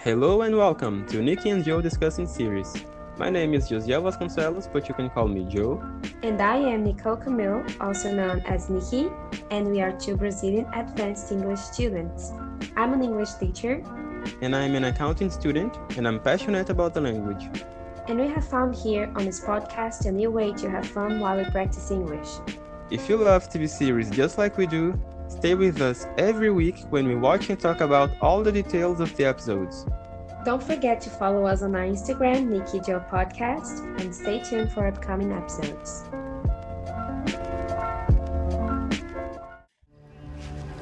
Hello and welcome to Nikki and Joe Discussing Series. My name is Josiel Vasconcelos, but you can call me Joe. And I am Nicole Camille, also known as Nikki, and we are two Brazilian advanced English students. I'm an English teacher. And I'm an accounting student, and I'm passionate about the language. And we have found here on this podcast a new way to have fun while we practice English. If you love TV series just like we do, stay with us every week when we watch and talk about all the details of the episodes. Don't forget to follow us on our Instagram, Nikki Joe Podcast, and stay tuned for upcoming episodes.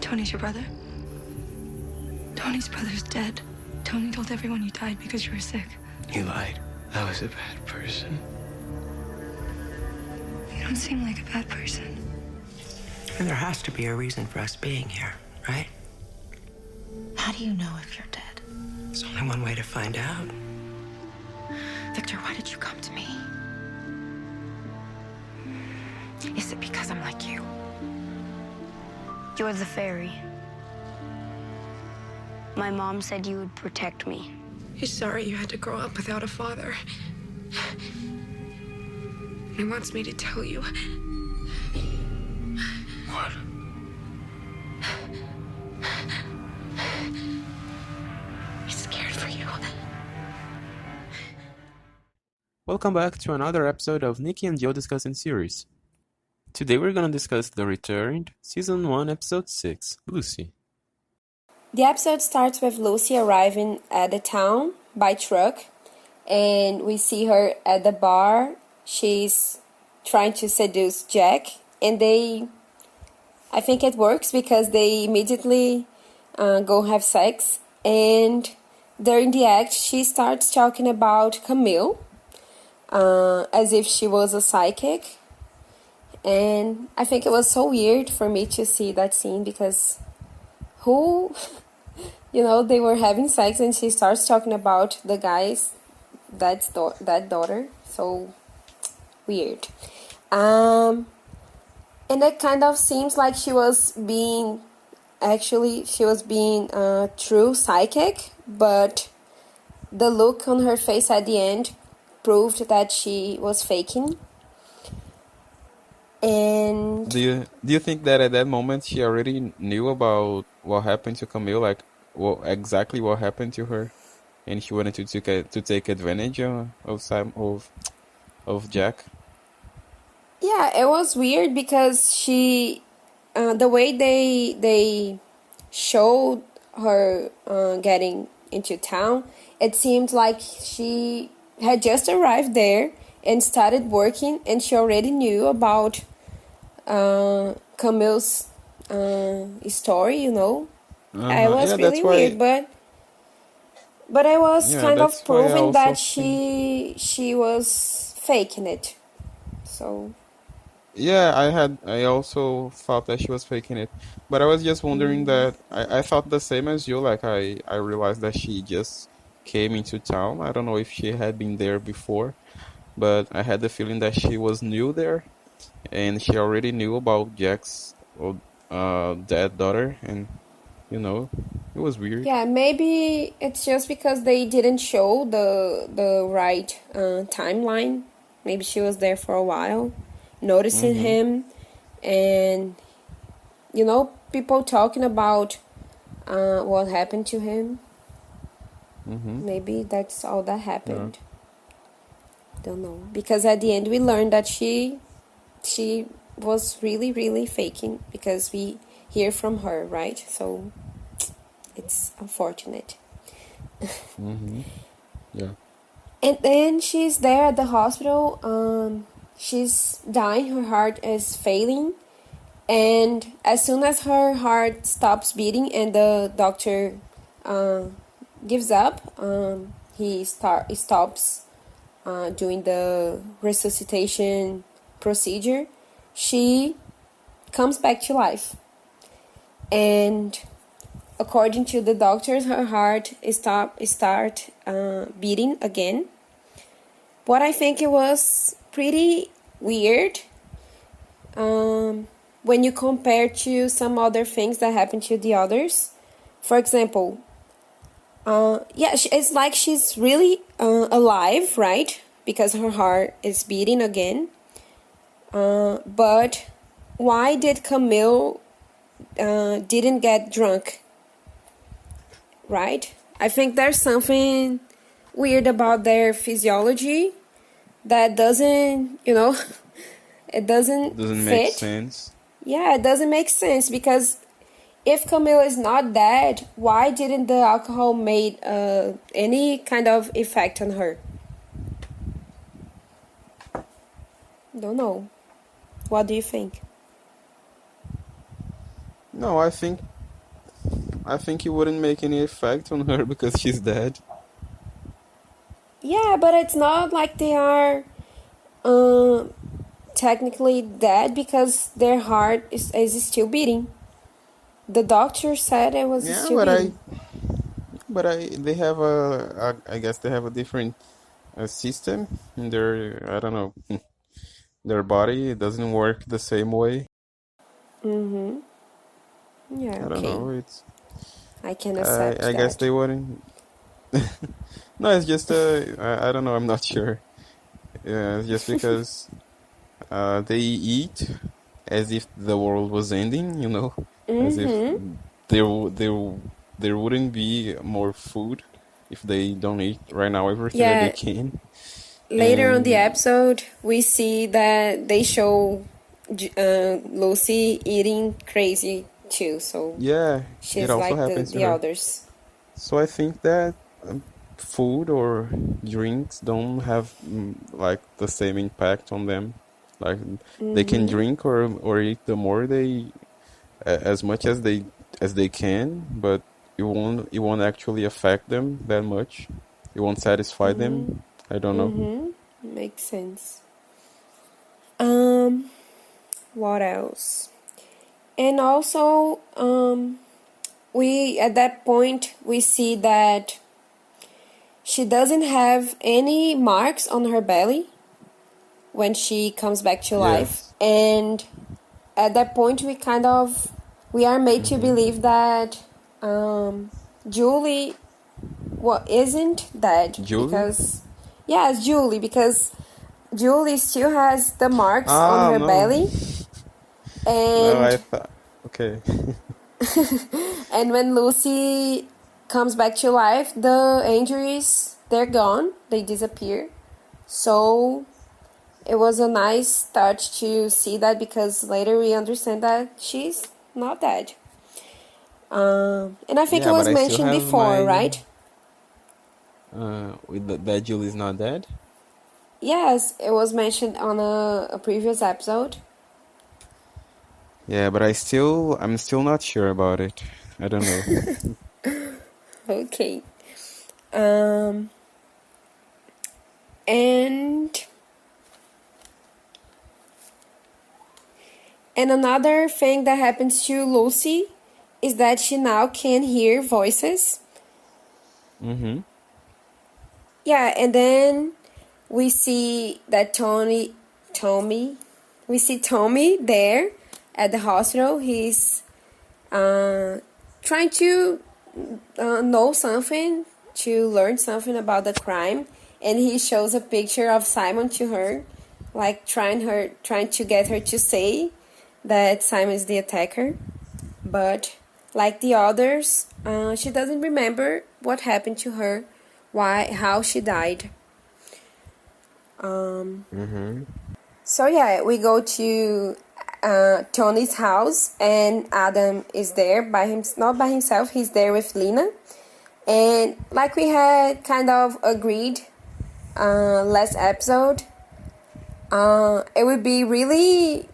Tony's your brother? Tony's brother's dead. Tony told everyone you died because you were sick. You lied. I was a bad person. You don't seem like a bad person. And there has to be a reason for us being here, right? How do you know if you're dead? There's only one way to find out. Victor, why did you come to me? Is it because I'm like you? You're the fairy. My mom said you would protect me. He's sorry you had to grow up without a father. He wants me to tell you. What? He's scared for you. Welcome back to another episode of Nikki and Joe Discussing Series. Today we're gonna discuss The Returned, Season 1, Episode 6, Lucy. The episode starts with Lucy arriving at the town by truck, and we see her at the bar. She's trying to seduce Jack, and I think it works because they immediately go have sex, and during the act she starts talking about Camille as if she was a psychic, and I think it was so weird for me to see that scene because they were having sex and she starts talking about the guy's that daughter. So weird. And it kind of seems like she was being a true psychic, but the look on her face at the end proved that she was faking. And Do you think that at that moment she already knew about what happened to Camille, like exactly what happened to her, and she wanted to take advantage of Jack? yeah, it was weird because the way they showed her getting into town, it seemed like she had just arrived there and started working, and she already knew about Camille's story. It was really weird, but I was kind of proving that she was faking it. So Yeah, I also thought that she was faking it. But I was just wondering that I thought the same as you, like I realized that she just came into town. I don't know if she had been there before, but I had the feeling that she was new there and she already knew about Jack's dead daughter, and it was weird. yeah, maybe it's just because they didn't show the right timeline. Maybe she was there for a while, noticing him, and people talking about what happened to him. Maybe that's all that happened. Don't know, because at the end we learned that she was really, really faking, because we hear from her, right? So it's unfortunate. Yeah. And then she's there at the hospital. She's dying. Her heart is failing. And as soon as her heart stops beating and the doctor gives up, he stops doing the resuscitation procedure. She comes back to life. And according to the doctors, her heart start beating again. But I think it was pretty weird when you compare to some other things that happened to the others. For example, Yeah, it's like she's really alive, right? Because her heart is beating again. But why did Camille didn't get drunk, right? I think there's something weird about their physiology that doesn't, it doesn't Doesn't make fit. sense. Yeah, it doesn't make sense because if Camille is not dead, why didn't the alcohol made any kind of effect on her? Don't know. What do you think? No, I think it wouldn't make any effect on her because she's dead. Yeah, but it's not like they are uh, technically dead because their heart is still beating. The doctor said it was Yeah, still beating. they have I guess they have a different system in their, I don't know, their body. It doesn't work the same way. Mm-hmm. Yeah, I don't okay. know. It's I can accept I guess that. they wouldn't. No, it's just I don't know. I'm not sure. Yeah, it's just because they eat as if the world was ending. As if Mm-hmm. there wouldn't be more food if they don't eat right now everything that they Yeah, can. later on the And episode, we see that they show Lucy eating crazy too, so yeah, it she's also like happens to the her. others. So I think that food or drinks don't have like the same impact on them. Like they can Mm-hmm. drink or eat the more they as much as they can, but it won't actually affect them that much. It won't satisfy Mm-hmm. them. I don't know. Mm-hmm. Makes sense. Um, what else? And also, we at that point we see that she doesn't have any marks on her belly when she comes back to life, Yes. and at that point we are made to Mm-hmm. believe that Julie isn't dead Julie? because yes, Julie still has the marks on Ah, her no. belly, No, I and thought. Okay. and when Lucy comes back to life, the injuries they're gone, they disappear. So it was a nice touch to see that because later we understand that she's not dead. And I think it Yeah, but was I still mentioned have before, my right? with that Julie's not dead. Yes, it was mentioned on a previous episode. Yeah, but I'm still not sure about it. I don't know. Okay. Um, and and another thing that happens to Lucy is that she now can hear voices. Mm-hmm. Yeah, and then we see that Tommy, we see Tommy there at the hospital. He's trying to know something, to learn something about the crime, and he shows a picture of Simon to her, like trying to get her to say that Simon is the attacker. But like the others, she doesn't remember what happened to her, how she died. Mm-hmm. So yeah, we go to Tony's house, and Adam is there by him, not by himself. He's there with Lena, and like we had kind of agreed last episode, it would be really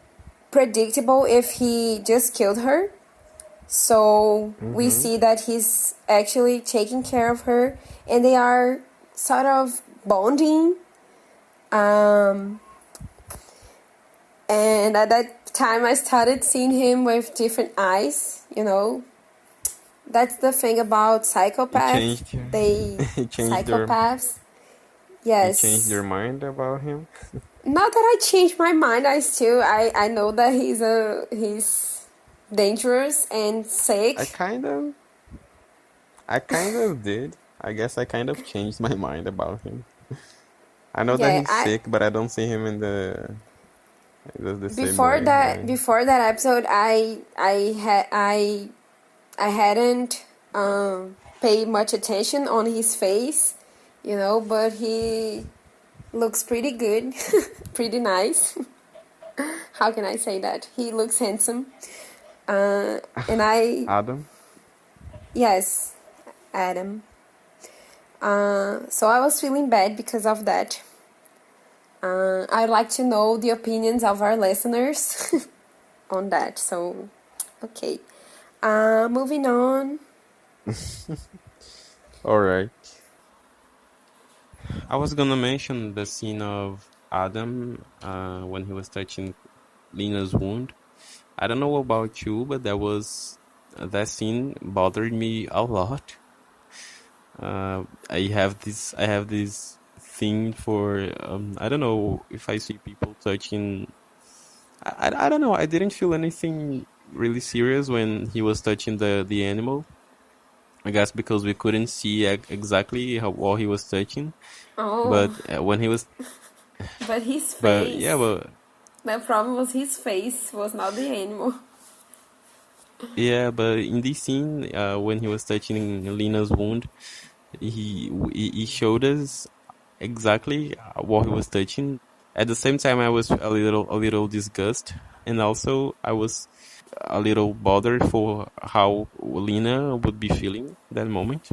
predictable if he just killed her. So we Mm-hmm. see that he's actually taking care of her, and they are sort of bonding. Um, And at that time, I started seeing him with different eyes, you know. That's the thing about It psychopaths. changed. They, It changed your. psychopaths, It changed your yes. mind about him. Not that I changed my mind, I know that he's dangerous and I sick. kind of. I kind of did. I guess I kind of changed my mind about him. I know that Yeah, he's I sick, but I don't see him in the same before way. that before that episode, I hadn't paid much attention on his face, but he looks pretty good, pretty nice. How can I say that? He looks handsome. And Adam? yes, Adam. So I was feeling bad because of that. I'd like to know the opinions of our listeners on that. So, okay. Moving on. All right. I was gonna mention the scene of Adam when he was touching Lena's wound. I don't know about you, but that scene bothered me a lot. I have this thing for I don't know if I see people touching. I don't know. I didn't feel anything really serious when he was touching the animal. I guess because we couldn't see exactly what he was touching. Oh, But when he was, but his but yeah, face. well, The problem was his face, was not the animal. yeah, but in this scene, when he was touching Lena's wound, he showed us exactly what he was touching. At the same time, I was a little disgusted, and also I was a little bothered for how Lena would be feeling that moment.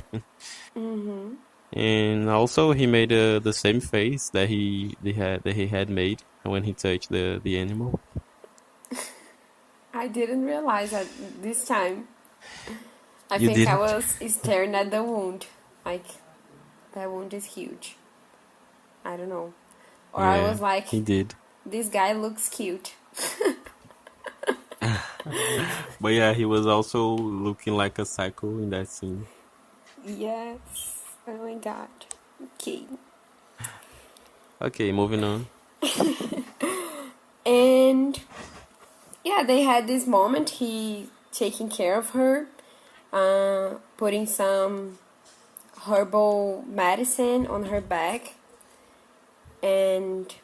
And also, he made the same face that he had made when he touched the animal. I didn't realize that this time. I You think I didn't? was staring at the wound. Like, that wound is huge. I don't know. Or I Yeah, was like, he did. this guy looks cute. But yeah, he was also looking like a psycho in that scene. Yes. Oh my god. Okay. Okay, moving on. And yeah, they had this moment. He taking care of her, putting some herbal medicine on her back, and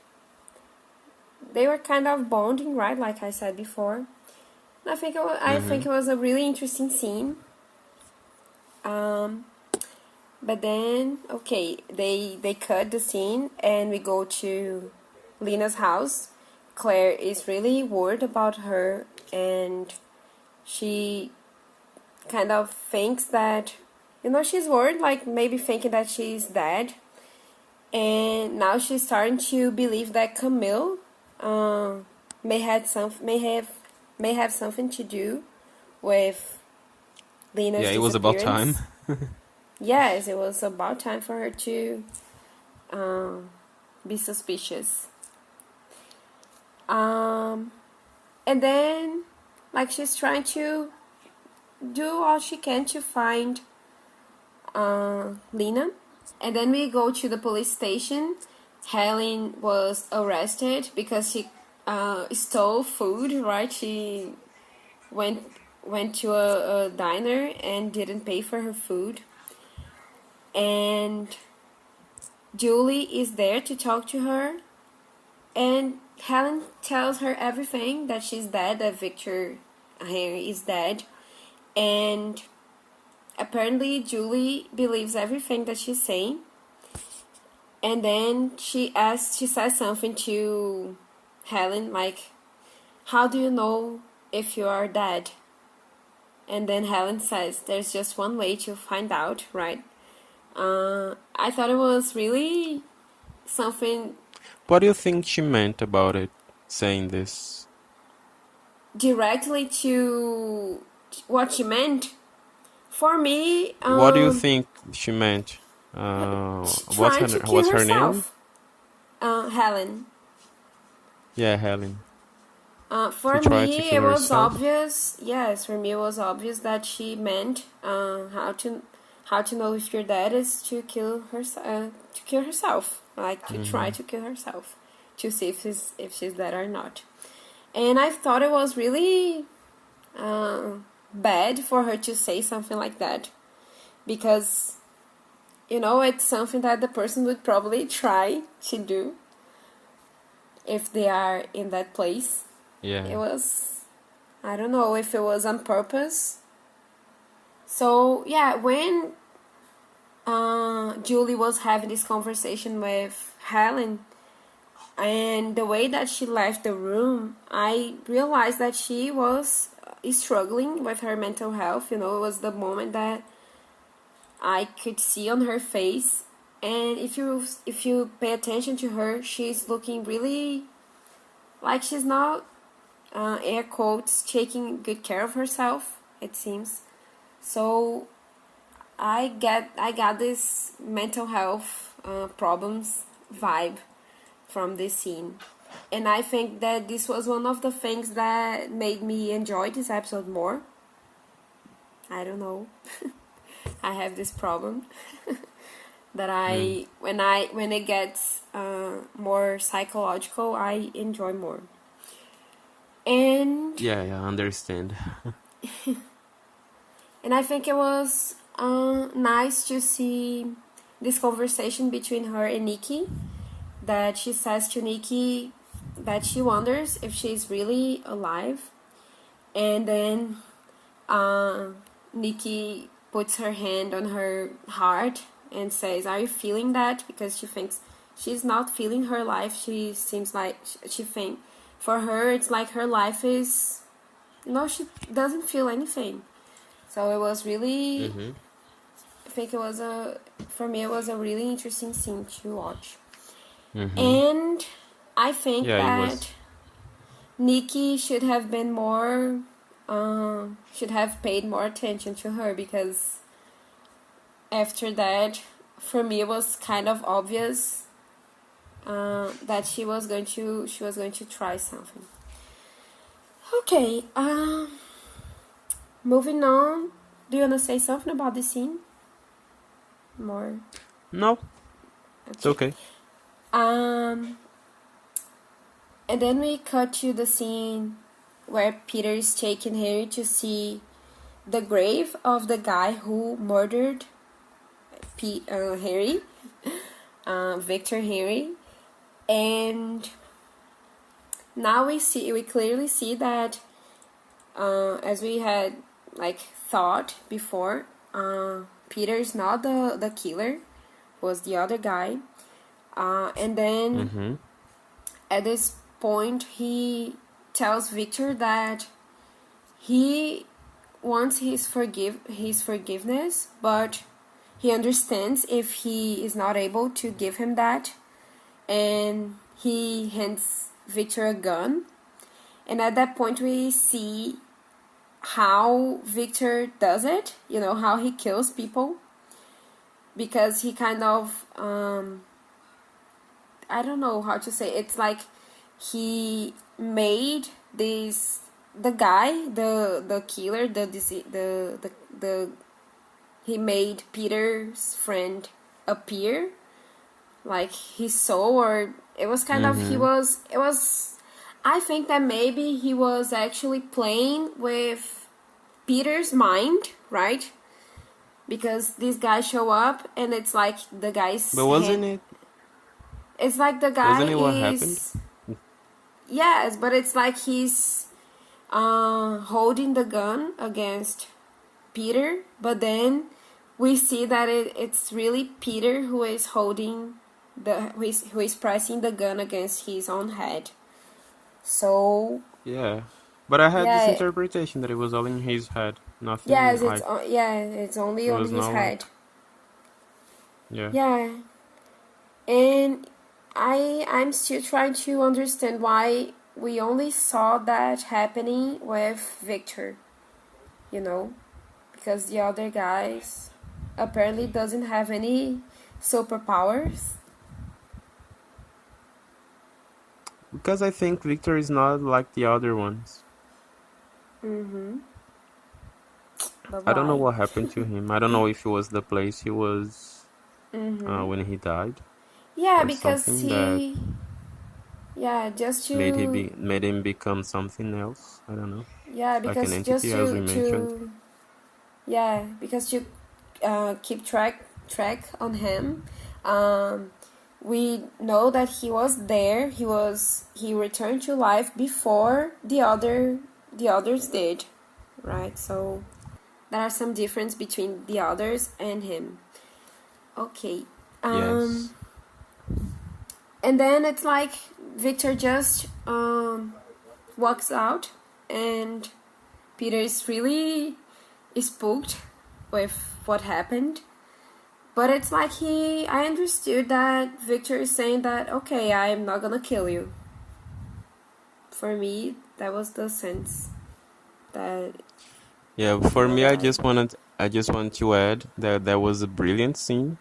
they were kind of bonding, right? Like I said before. I think it was a really interesting scene. But then, okay, they cut the scene and we go to Lena's house. Claire is really worried about her, and she kind of thinks that, she's worried, like maybe thinking that she's dead. And now she's starting to believe that Camille may had some may have something to do with Yeah, Lena's it was about time. disappearance. Yes, it was about time for her to be suspicious. And then, like, she's trying to do all she can to find Lena. And then we go to the police station. Helen was arrested because she stole food, right? She went to a diner and didn't pay for her food. And Julie is there to talk to her. And Helen tells her everything, that she's dead, that Victor Henry is dead. And apparently Julie believes everything that she's saying. And then she says something to Helen, like, how do you know if you are dead? And then Helen says, there's just one way to find out, right? I thought it was really something What do you think she meant about it, saying this? directly to what she meant. For me, What do you think she meant? What's trying her to kill what's her name? herself. Helen. Yeah, Helen. She For tried to me, kill it was herself. obvious. Yes, for me, it was obvious that she meant how to know if your dad is to kill herself, like to try to kill herself, to see if she's dead or not. And I thought it was really bad for her to say something like that, because, it's something that the person would probably try to do if they are in that place. It Yeah. was, I don't know if it was on purpose. So, yeah, when Julie was having this conversation with Helen, and the way that she left the room, I realized that she was struggling with her mental health. It was the moment that I could see on her face. And if you pay attention to her, she's looking really like she's not, air quotes, taking good care of herself, it seems. So I got this mental health problems vibe from this scene. And I think that this was one of the things that made me enjoy this episode more. I don't know. I have this problem that when it gets more psychological, I enjoy more. And Yeah, I understand. and I think it was nice to see this conversation between her and Nikki, that she says to Nikki that she wonders if she's really alive. And then Nikki puts her hand on her heart and says, "Are you feeling that?" Because she thinks she's not feeling her life. She seems like she think for her it's like her life is, she doesn't feel anything. So it was really, Mm-hmm. I think for me it was a really interesting scene to watch. Mm-hmm. And I think Yeah, it that was. Nikki should have been more, should have paid more attention to her, because after that, for me, it was kind of obvious that she was going to try something. Okay, moving on. Do you wanna say something about the scene? More. No, it's okay. And then we cut to the scene where Peter is taking Harry to see the grave of the guy who murdered Harry, Victor Harry. And now we clearly see that, as we had thought before, Peter is not the killer, was the other guy. And then Mm-hmm. at this point he tells Victor that he wants his forgiveness, but he understands if he is not able to give him that, and he hands Victor a gun. And at that point we see how Victor does it, how he kills people, because he kind of, I don't know how to say, it's like he made the guy, the killer, he made Peter's friend appear like his soul, or it was kind of, I think that maybe he was actually playing with Peter's mind, right? Because this guy show up and it's like the guy's But hand, it's like the guy wasn't it what happened? is, yes, but it's like he's holding the gun against Peter, but then we see that it's really Peter who is holding who is pressing the gun against his own head. So Yeah. But I had this yeah, interpretation that it was all in his head. Nothing yes, like it's only it on was his not head. yeah. Yeah, and I'm still trying to understand why we only saw that happening with Victor, because the other guys apparently doesn't have any superpowers. Because I think Victor is not like the other ones. But I don't know why? what happened to him. I don't know if it was the place he was when he died, Yeah, or because something that just made him become something else. I don't know, like an because just entity, as we mentioned. because to keep track on him. We know that he was there. He returned to life before the others did, right? So there are some difference between the others and him. Okay. Yes. And then it's like Victor just walks out, and Peter is really spooked with what happened. But it's like I understood that Victor is saying that, okay, I'm not gonna kill you. For me, that was the sense that Yeah, he for me, realized. I just want to add that that was a brilliant scene.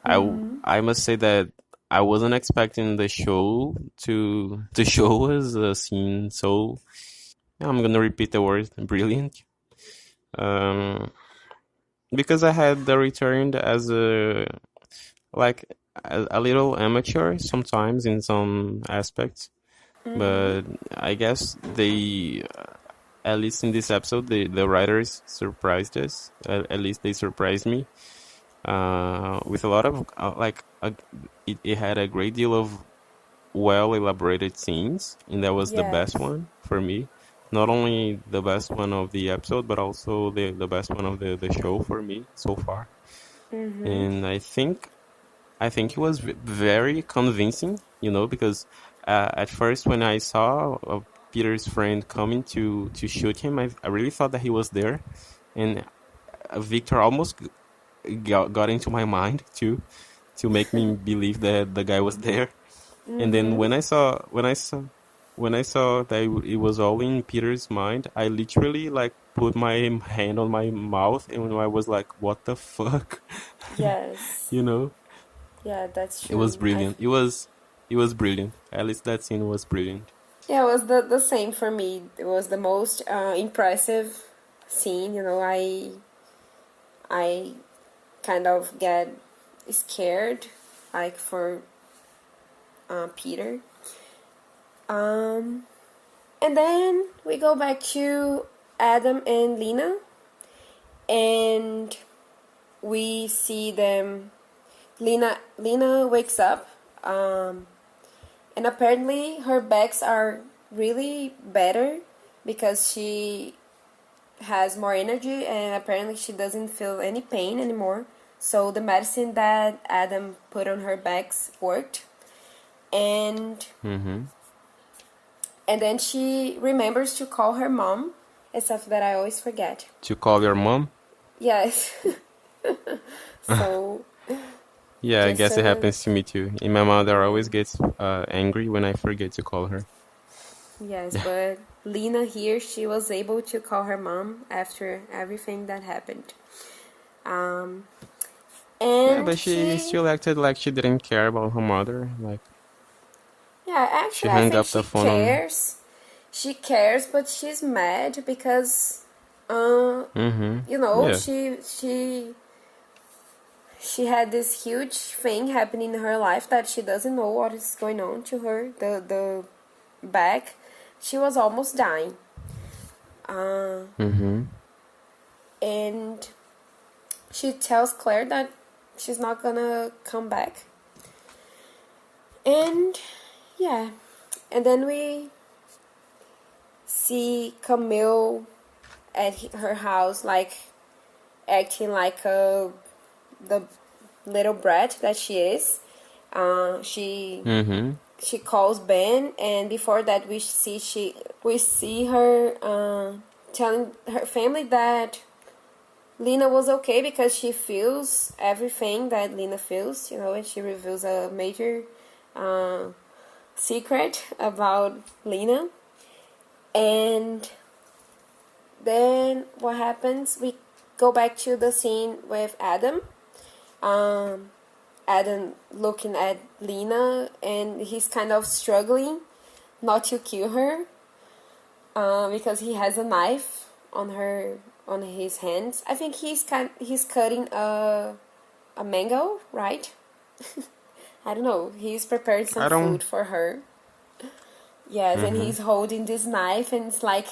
I must say that I wasn't expecting the show to show us a scene so, yeah, I'm gonna repeat the word brilliant. Um, because I had the returned as like a little amateur sometimes in some aspects, but I guess they, at least in this episode, the writers surprised us. At least they surprised me with a lot of it had a great deal of well elaborated scenes, and that was the best Yes. one for me. Not only the best one of the episode, but also the best one of the show for me so far. And I think it was very convincing, you know, because at first when I saw Peter's friend coming to shoot him, I really thought that he was there, and Victor almost got into my mind too, to make me believe that the guy was there. And then when I saw that it was all in Peter's mind, I literally like put my hand on my mouth, and I was like, "What the fuck?" Yes. You know? Yeah, that's It was true. brilliant. It was brilliant. At least that scene was brilliant. Yeah, it was the same for me. It was the most impressive scene. I kind of get scared, like for Peter. Um, and then we go back to Adam and Lena, and we see them. Lena wakes up, and apparently her backs are really better because she has more energy, and apparently she doesn't feel any pain anymore. So the medicine that Adam put on her backs worked, and Mm-hmm. and then she remembers to call her mom. It's stuff that I always forget. To call your mom? Yes. So Yeah, I just guess it a happens to me too. And my mother yeah. always gets angry when I forget to call her. Yes, but Lena here, she was able to call her mom after everything that happened. Um, Yeah, and but she she, still acted like she didn't care about her mother. Like yeah, she actually, I hung think up the she phone on. cares. She cares, but she's mad because, you Mm-hmm. know, Yeah. she had this huge thing happening in her life that she doesn't know what is going on to her. The back, she was almost dying. Mm-hmm. And she tells Claire that she's not gonna come back. And yeah, and then we see Camille at her house, like acting like the little brat that she is. Mm-hmm. She calls Ben, and before that we see her telling her family that Lena was okay because she feels everything that Lena feels, you know, and she reveals a major uh, secret about Lena. And then what happens? We go back to the scene with Adam. Um, Adam looking at Lena, and he's kind of struggling not to kill her because he has a knife on his hands. I think he's cutting a mango, right? I don't know. He's preparing some I don't. food for her. Yes, and Mm-hmm. he's holding this knife, and it's like,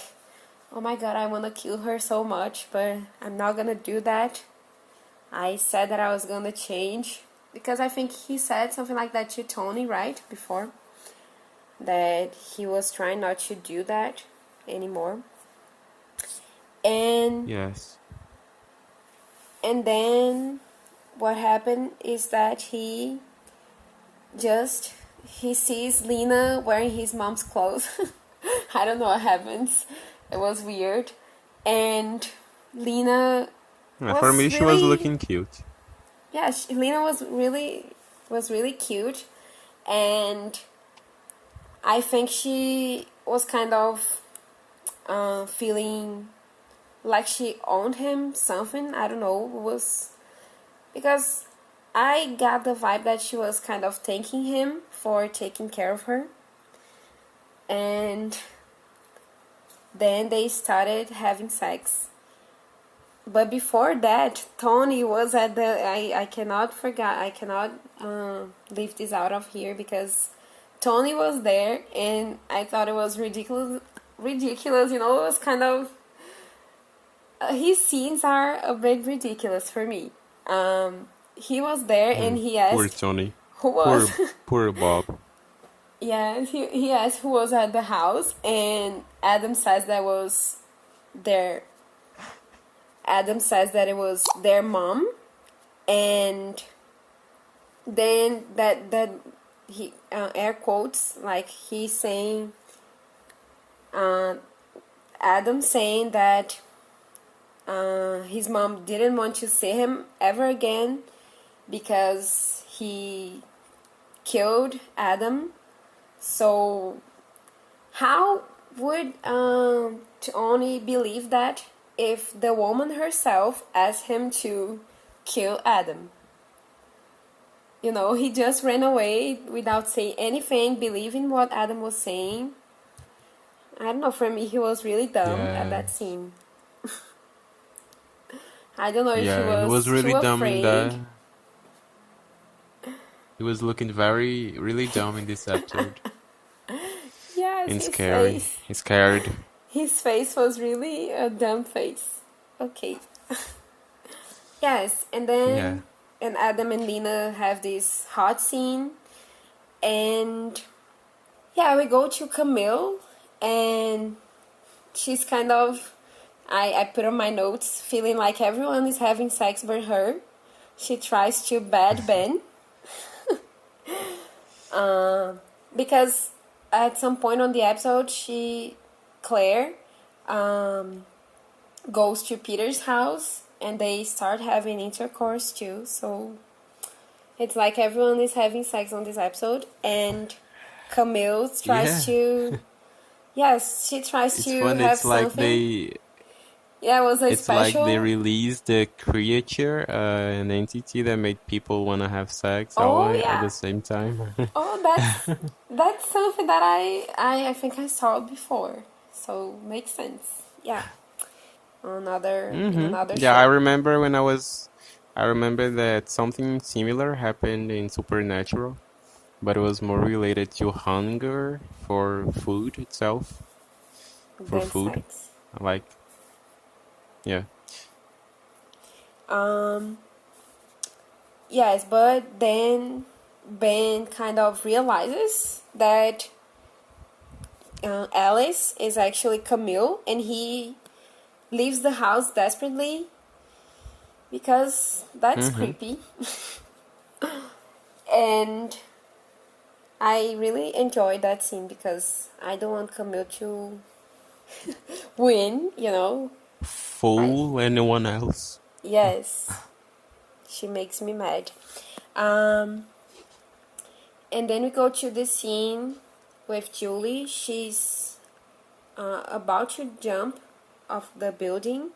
oh my god, I want to kill her so much, but I'm not gonna do that. I said that I was gonna change because I think he said something like that to Tony, right, before, that he was trying not to do that anymore. And Yes. then what happened is that he sees Lena wearing his mom's clothes. I don't know what happens. It was weird. And Lena For was me, she was really, looking cute. yeah, Lena was really cute, and I think she was kind of feeling like she owned him something. I don't know. It was because I got the vibe that she was kind of thanking him for taking care of her. And then they started having sex. But before that, Tony was at the. I cannot forget. I cannot leave this out of here because Tony was there, and I thought it was ridiculous. Ridiculous, you know. It was kind of. His scenes are a bit ridiculous for me. He was there, and he Poor asked Tony. who was. Poor Bob. Yeah, he asked who was at the house, and Adam says that was their. Adam says that it was their mom, and then that he air quotes, like he's saying, Adam saying that his mom didn't want to see him ever again because he killed Adam. So how would Tony believe that if the woman herself asked him to kill Adam? You know, he just ran away without saying anything, believing what Adam was saying. I don't know, for me, he was really dumb at that Yes. scene. I don't know if he Yeah, he was was too really dumb in that. afraid. He was looking really dumb in this episode. Yes, And his scary. face. He's scared. His face was really a dumb face. Okay. Yes, and Yeah. then and Adam and Lena have this hot scene, and yeah, we go to Camille, and she's kind of, I put on my notes, feeling like everyone is having sex but her. She tries to bad Ben. Because at some point on the episode, Claire, goes to Peter's house and they start having intercourse too. So it's like everyone is having sex on this episode, and Camille tries Yeah. to. Yes, she tries It's to fun. have something. Yeah, it was a It's like they special. released a creature, an entity that made people wanna have sex all Oh at yeah. the same time. Oh, that's something that I think I saw before. So makes sense. Yeah. In another Yeah, I show. remember I remember that something similar happened in Supernatural, but it was more related to hunger for food itself, for Then food. sex. Like, yeah. Yes, but then Ben kind of realizes that Alice is actually Camille, and he leaves the house desperately because that's creepy. And I really enjoyed that scene because I don't want Camille to win, you know. Fool anyone else. Yes, she makes me mad. And then we go to the scene with Julie. She's about to jump off the building,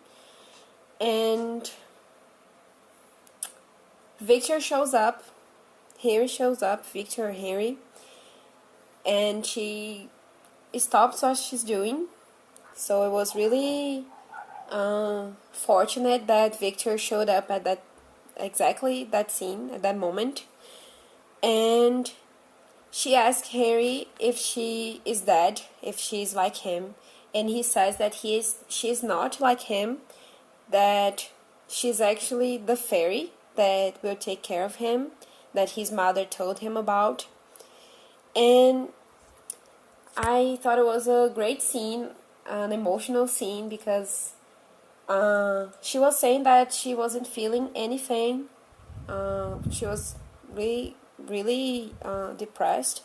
and Victor shows up. Harry shows up, Victor or Harry, and she stops what she's doing. So it was really fortunate that Victor showed up at that scene, at that moment. And she asks Harry if she is dead, if she's like him, and he says that she's not like him, that she's actually the fairy that will take care of him, that his mother told him about. And I thought it was a great scene, an emotional scene, because she was saying that she wasn't feeling anything. She was really depressed.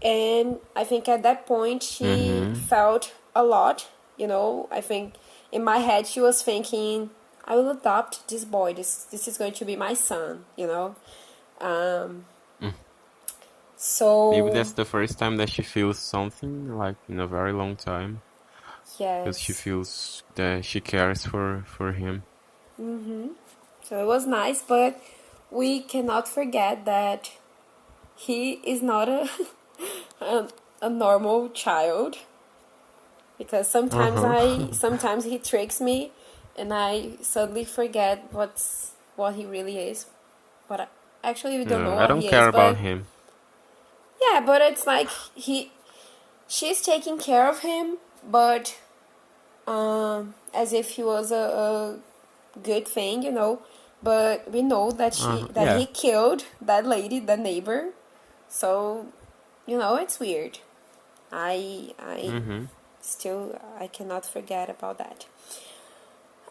And I think at that point she Mm-hmm. felt a lot, you know. I think in my head she was thinking, I will adopt this boy. This is going to be my son, you know. Um, Maybe so, that's the first time that she feels something like in a very long time, because she yes. feels that she cares for him. So it was nice, but we cannot forget that he is not a, a normal child, because Uh-huh. sometimes he tricks me and I suddenly forget what he really is. But actually we don't know No, I what don't he is, care about but him. yeah, but it's like she's taking care of him, but as if he was a good thing, you know. But we know that Yeah. he killed that lady, the neighbor. So, you know, it's weird. I Mm-hmm. still I cannot forget about that.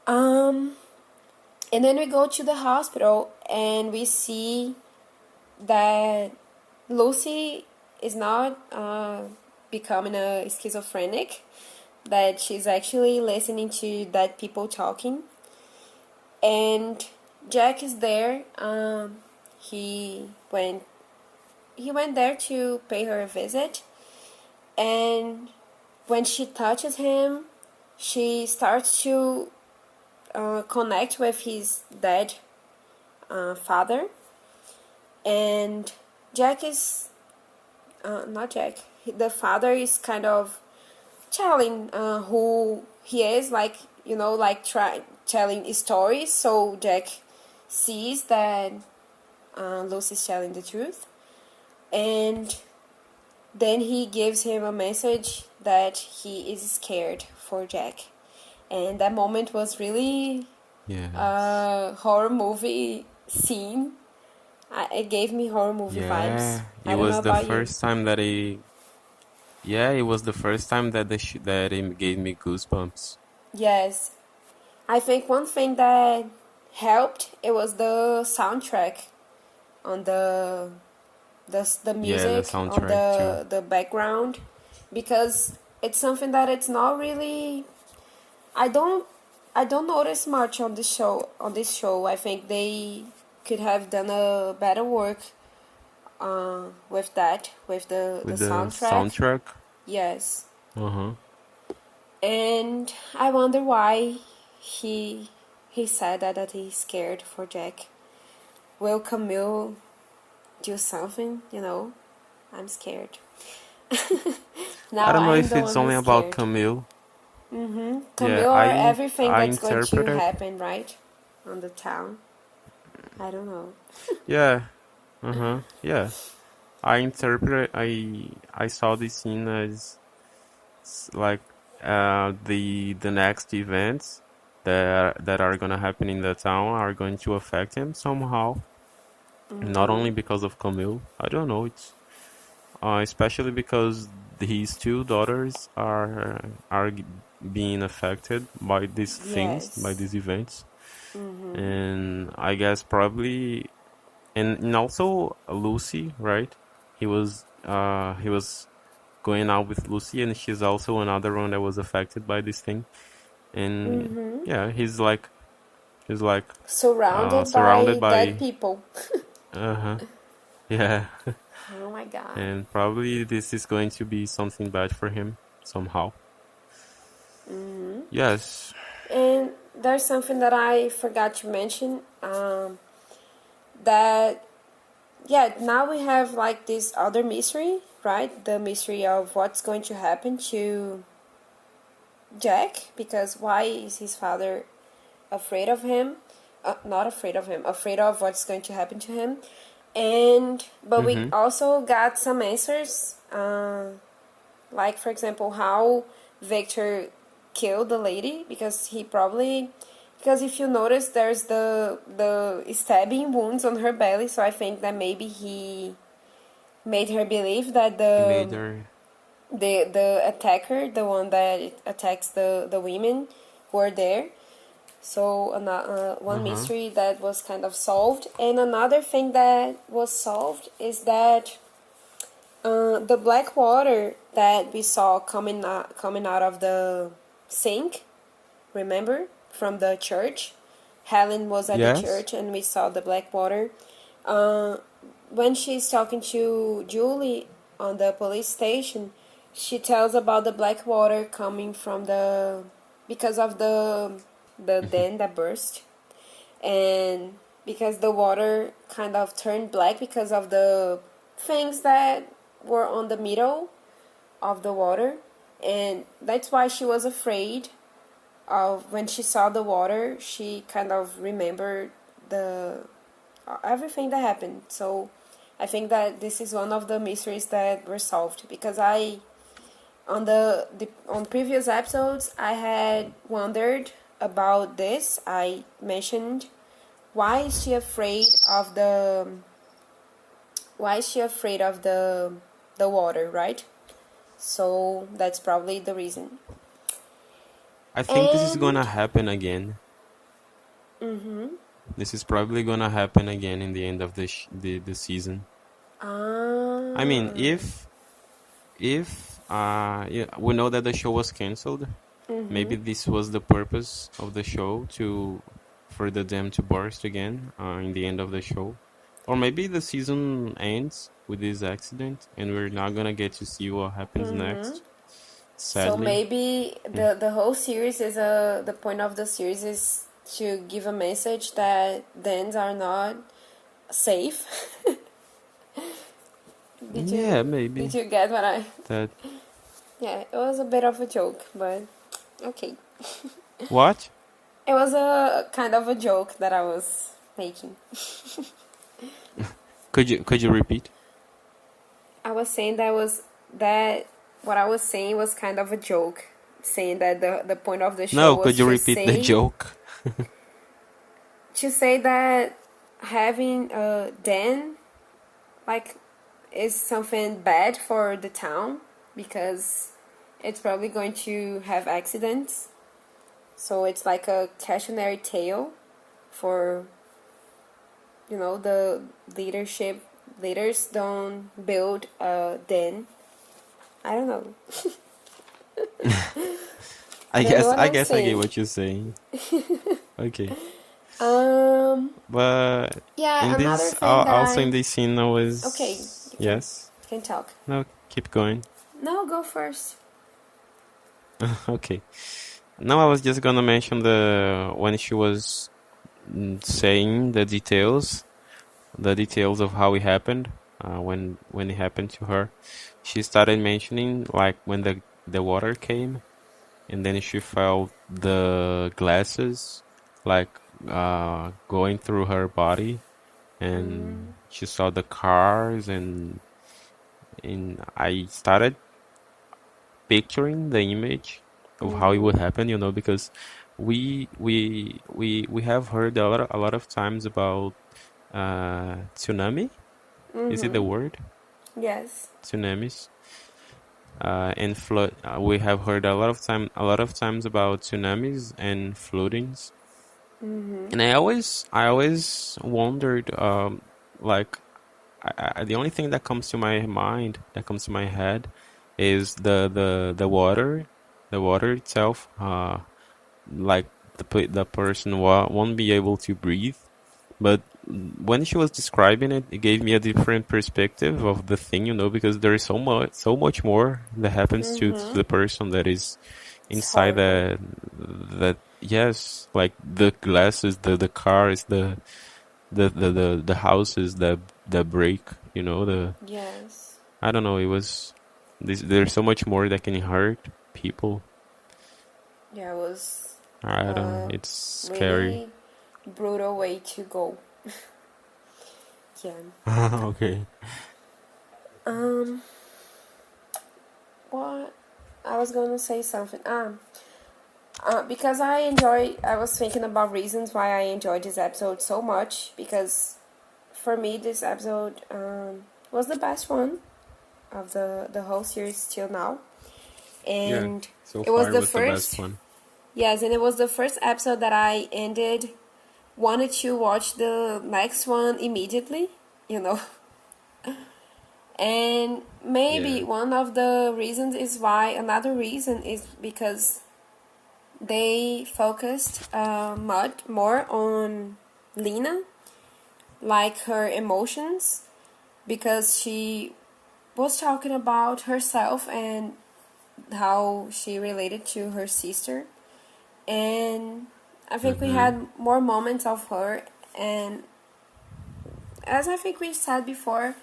Um, and then we go to the hospital and we see that Lucy is not becoming a schizophrenic, that she's actually listening to dead people talking. And Jack is there. He went he went there to pay her a visit, and when she touches him, she starts to connect with his dead father. And Jack is not Jack. The father is kind of telling who he is, like, you know, like telling stories. So Jack sees that Lucy's telling the truth, and then he gives him a message that he is scared for Jack. And that moment was really Yes. a horror movie scene. It gave me horror movie vibes. Yeah, it I don't know was the about you. first time that he. Yeah, it was the first time that that it gave me goosebumps. Yes, I think one thing that helped, it was the soundtrack on the Yeah, the music on soundtrack too. the background, because it's something that it's not really. I don't I don't notice much on this show. I think they could have done a better work with that, with the With the soundtrack. soundtrack. Yes, Uh-huh. and I wonder why he he said that he's scared for Jack. Will Camille do something? You know, I'm scared. I Now don't know I'm if the it's one only who's about scared. Camille. Yeah, Camille or everything I that's going to interpreted. happen, right, on the town. I don't know. Yeah. Uh-huh. Yeah. I saw this scene as like the next events that are gonna happen in the town are going to affect him somehow. Not only because of Camille. I don't know. It's especially because his two daughters being affected by these things, by Yes. these events, and I guess probably and also Lucy, right? He was going out with Lucy, and she's also another one that was affected by this thing. And yeah, he's like Surrounded surrounded by dead by people. uh-huh. Yeah. Oh my god. And probably this is going to be something bad for him somehow. Yes. And there's something that I forgot to mention. That yeah, now we have like this other mystery, right? The mystery of what's going to happen to Jack, because why is his father afraid of him? Not afraid of him, afraid of what's going to happen to him. And but we Mm-hmm. also got some answers, like for example how Victor killed the lady, because he probably Because if you notice, there's the stabbing wounds on her belly, so I think that maybe he made her believe that He made her. the attacker, the one that attacks the women, were there. So one Uh-huh. mystery that was kind of solved, and another thing that was solved is that the black water that we saw coming out of the sink, remember, from the church. Helen was at the Yes? church, and we saw the black water. Uh, when she's talking to Julie on the police station, she tells about the black water coming from the because of the dam that burst, and because the water kind of turned black because of the things that were on the middle of the water, and that's why she was afraid of when she saw the water. She kind of remembered the everything that happened. So I think that this is one of the mysteries that were solved, because I on on previous episodes I had wondered about this. I mentioned why is she afraid of the water, right? So that's probably the reason. I think this is And gonna happen again. This is probably gonna happen again in the end of the season. I mean, ah, if yeah, we know that the show was canceled. Maybe this was the purpose of the show, to for the dam to burst again in the end of the show. Or maybe the season ends with this accident and we're not gonna get to see what happens next. so Sadly. maybe the whole series is the point of the series is to give a message that dens are not safe. did Yeah, you did maybe. you get what I? That Yeah, it was a bit of a joke, but okay. what? It was a kind of a joke that I was making. Could you repeat? I was saying that what I was saying was kind of a joke, saying that the point of the show No, could was you repeat the joke? to say that having a den like is something bad for the town, because it's probably going to have accidents. So it's like a cautionary tale for the leaders don't build a den. I don't know. I don't know what I I'm guess I get saying. what you're saying. Okay. Um. But Yeah. in Another this, thing that also in I. this scene, I Okay. was, yes. You can talk. No, keep going. No, go first. Okay. No, I was just gonna mention the when she was saying the details of how it happened, when it happened to her. She started mentioning like when the water came, and then she felt the glasses like going through her body, and she saw the cars, and I started picturing the image of how it would happen, because we have heard a lot of times about tsunami. Is it the word? Yes. Tsunamis. And flood. We have heard a lot of times about tsunamis and floodings. And I always wondered, like, the only thing that comes to my mind, that comes to my head, is the water, the water itself. Like the person won't be able to breathe. But when she was describing it, it gave me a different perspective of the thing, because there is so much more that happens to the person that is It's inside horrible. that yes, like the glasses, the cars, the houses that break, the Yes. I don't know, it was there's so much more that can hurt people. Yeah, it was I don't know, a it's scary. really brutal way to go. Yeah. Okay. Um. What? I was gonna say something. Because I was thinking about reasons why I enjoyed this episode so much. Because for me, this episode was the best one of the whole series till now. Yeah, And so it was far it the was the best first, one. yes, and it was the first episode that I wanted to watch the next one immediately, you know. And maybe Yeah. one of the reasons is why, another reason is because they focused much more on Lena, like her emotions, because she was talking about herself and how she related to her sister. And I think we Mm-hmm. had more moments of her, and as I think we said before,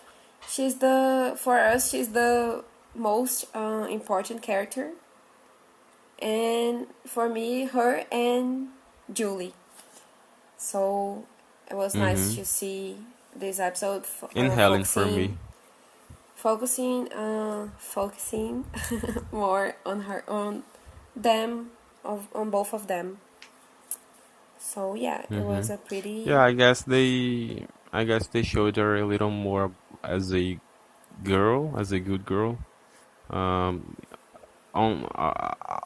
for us, she's the most important character. And for me, her and Julie. So it was nice Mm-hmm. to see this episode And Helen for me. focusing more on her, on them, on both of them. So yeah, it Mm-hmm. was a pretty. Yeah, I guess they showed her a little more as a girl, as a good girl. Um,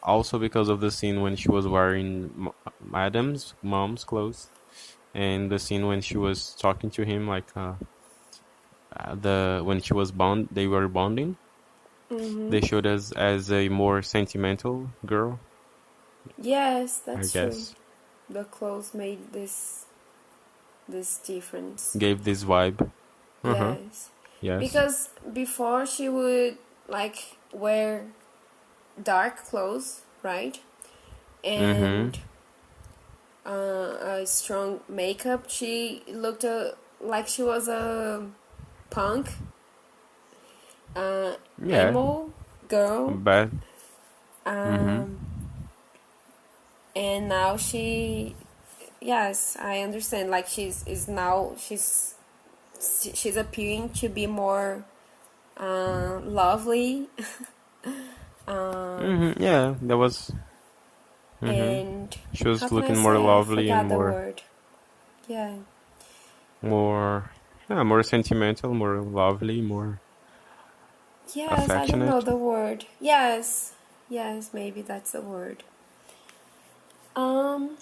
also because of the scene when she was wearing Adam's mom's clothes, and the scene when she was talking to him, like the when she was they were bonding. Mm-hmm. They showed us as a more sentimental girl, Yes, I that's true. guess. The clothes made this difference. Gave this vibe. Uh-huh. Yes. Yes. Because before she would like wear dark clothes, right? Mm-hmm. And a strong makeup. She looked like she was a punk, Yeah. emo girl. But mm-hmm. Um, and now yes, I understand. Like she's appearing to be more lovely. Mm-hmm. Yeah, that was. Mm-hmm. And She how was can I looking more say? I lovely and forgot the word. Yeah. more sentimental, more lovely, more Yes, I don't know affectionate. the word. Yes. Yes, maybe that's the word. Um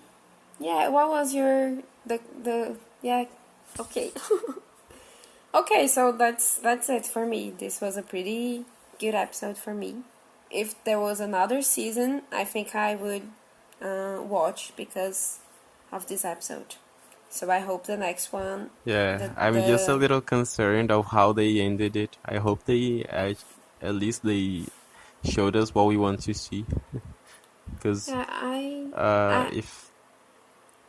yeah, what was your the yeah, okay. Okay, so that's it for me. This was a pretty good episode for me. If there was another season, I think I would watch because of this episode. So I hope the next one, Yeah, I'm just a the little concerned of how they ended it. I hope at least they showed us what we want to see. Because yeah, I if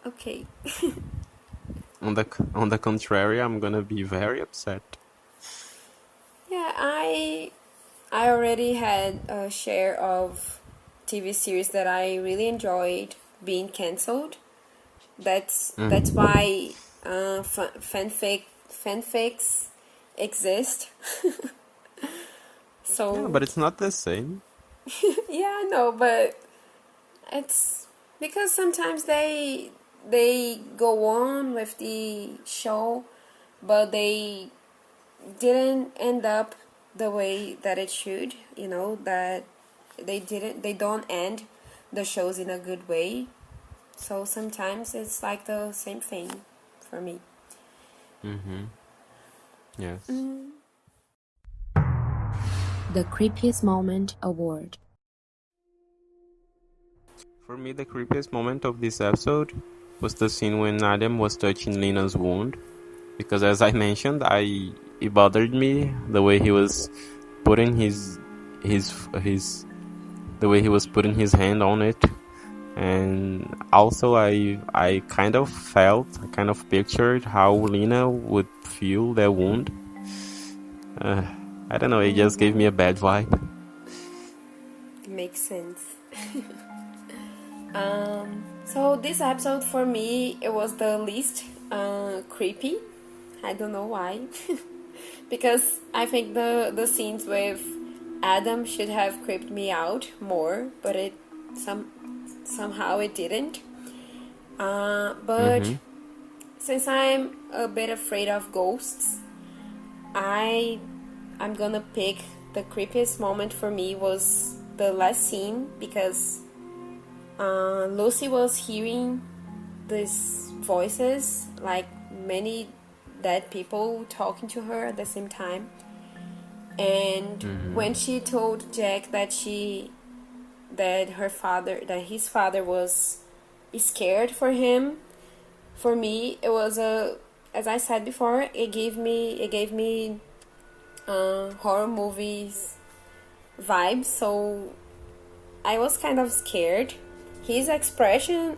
okay. on the contrary, I'm gonna be very upset. Yeah, I already had a share of TV series that I really enjoyed being cancelled. That's Mm. why fanfics exist. Yeah, So but it's not the same. yeah, I know, but it's because sometimes they go on with the show, but they didn't end up the way that it should. You know that they don't end the shows in a good way. So sometimes it's like the same thing for me. Mm-hmm. Yes. The Creepiest Moment Award. For me, the creepiest moment of this episode was the scene when Adam was touching Lena's wound. Because as I mentioned, it bothered me the way he was putting his the way he was putting his hand on it, and also I kind of pictured how Lena would feel that wound. I don't know, it just gave me a bad vibe. Makes sense. So this episode for me it was the least creepy. I don't know why, because I think the scenes with Adam should have creeped me out more, but it some somehow it didn't. But Mm-hmm. since I'm a bit afraid of ghosts, I'm gonna pick the creepiest moment for me was the last scene, because Lucy was hearing these voices, like many dead people talking to her at the same time. And Mm-hmm. when she told Jack that his father was scared for him, for me it was as I said before, it gave me horror movies vibes. So I was kind of scared. His expression,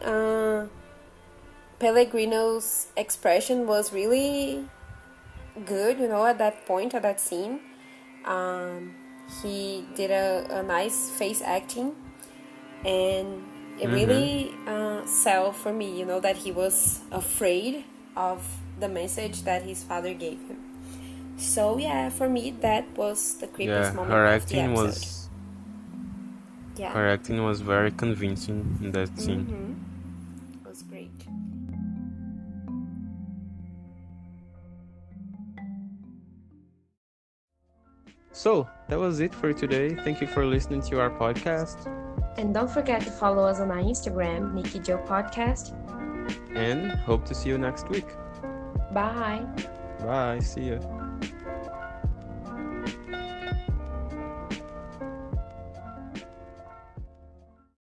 Pellegrino's expression was really good, at that point, at that scene. He did a nice face acting, and it Mm-hmm. really sell for me, that he was afraid of the message that his father gave him. So yeah, for me that was the creepiest Yeah, moment of the episode. Yeah. her acting was very convincing in that scene. It was great. So that was it for today. Thank you for listening to our podcast, And don't forget to follow us on our Instagram, Nikki Joe Podcast. and hope to see you next week. Bye. Bye. See ya.